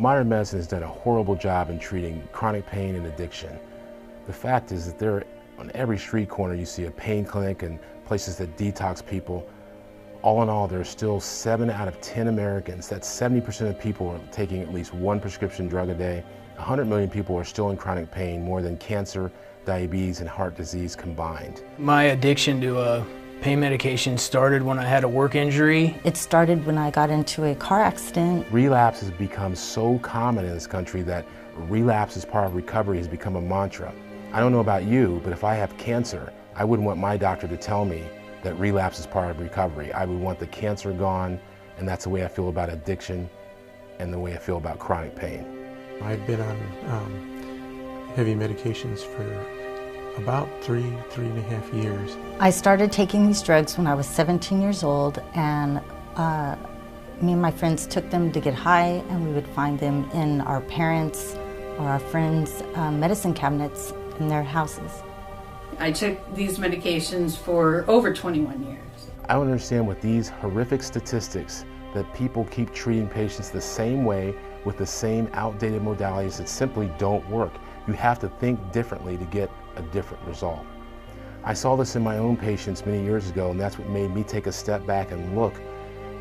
Modern medicine has done a horrible job in treating chronic pain and addiction. The fact is that there, on every street corner, you see a pain clinic and places that detox people. All in all, there are still 7 out of 10 Americans, that's 70% of people, are taking at least one prescription drug a day. 100 million people are still in chronic pain, more than cancer, diabetes, and heart disease combined. My addiction to pain medication started when I had a work injury. It started when I got into a car accident. Relapse has become so common in this country that relapse as part of recovery has become a mantra. I don't know about you, but if I have cancer, I wouldn't want my doctor to tell me that relapse is part of recovery. I would want the cancer gone, and that's the way I feel about addiction and the way I feel about chronic pain. I've been on heavy medications for about three and a half years. I started taking these drugs when I was 17 years old, and me and my friends took them to get high, and we would find them in our parents' or our friends' medicine cabinets in their houses. I took these medications for over 21 years. I don't understand with these horrific statistics that people keep treating patients the same way with the same outdated modalities that simply don't work. You have to think differently to get a different result. I saw this in my own patients many years ago, and that's what made me take a step back and look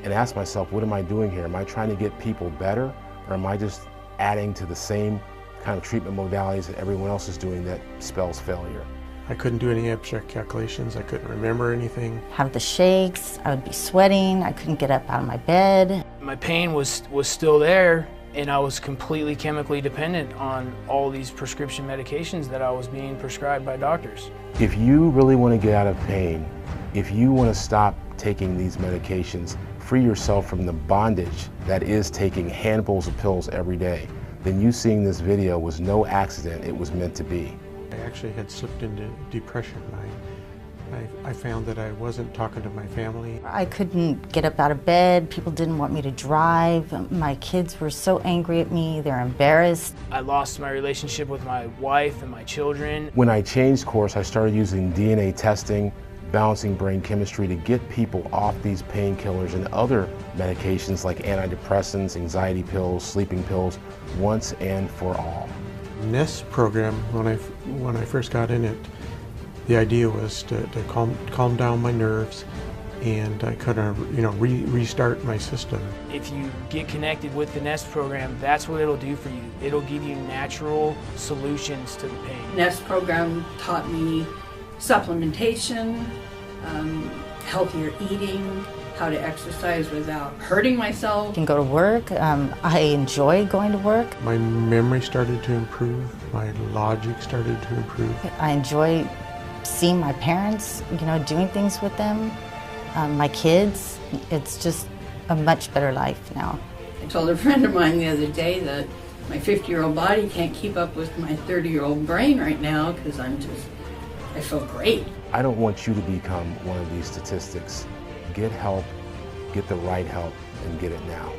and ask myself, what am I doing here? Am I trying to get people better, or am I just adding to the same kind of treatment modalities that everyone else is doing that spells failure? I couldn't do any abstract calculations. I couldn't remember anything. Have the shakes, I would be sweating, I couldn't get up out of my bed. My pain was still there, and I was completely chemically dependent on all these prescription medications that I was being prescribed by doctors. If you really want to get out of pain, if you want to stop taking these medications, free yourself from the bondage that is taking handfuls of pills every day, then you seeing this video was no accident, it was meant to be. I actually had slipped into depression. I found that I wasn't talking to my family. I couldn't get up out of bed, people didn't want me to drive, my kids were so angry at me, they're embarrassed. I lost my relationship with my wife and my children. When I changed course, I started using DNA testing, balancing brain chemistry to get people off these painkillers and other medications like antidepressants, anxiety pills, sleeping pills, once and for all. Nest program, when I first got in it, the idea was to calm down my nerves and kind of restart my system. If you get connected with the Nest program, that's what it'll do for you. It'll give you natural solutions to the pain. Nest program taught me supplementation, healthier eating, how to exercise without hurting myself. I can go to work, I enjoy going to work. My memory started to improve, my logic started to improve. I enjoy seeing my parents, doing things with them, my kids. It's just a much better life now. I told a friend of mine the other day that my 50-year-old body can't keep up with my 30-year-old brain right now because I feel great. I don't want you to become one of these statistics. Get help, get the right help, and get it now.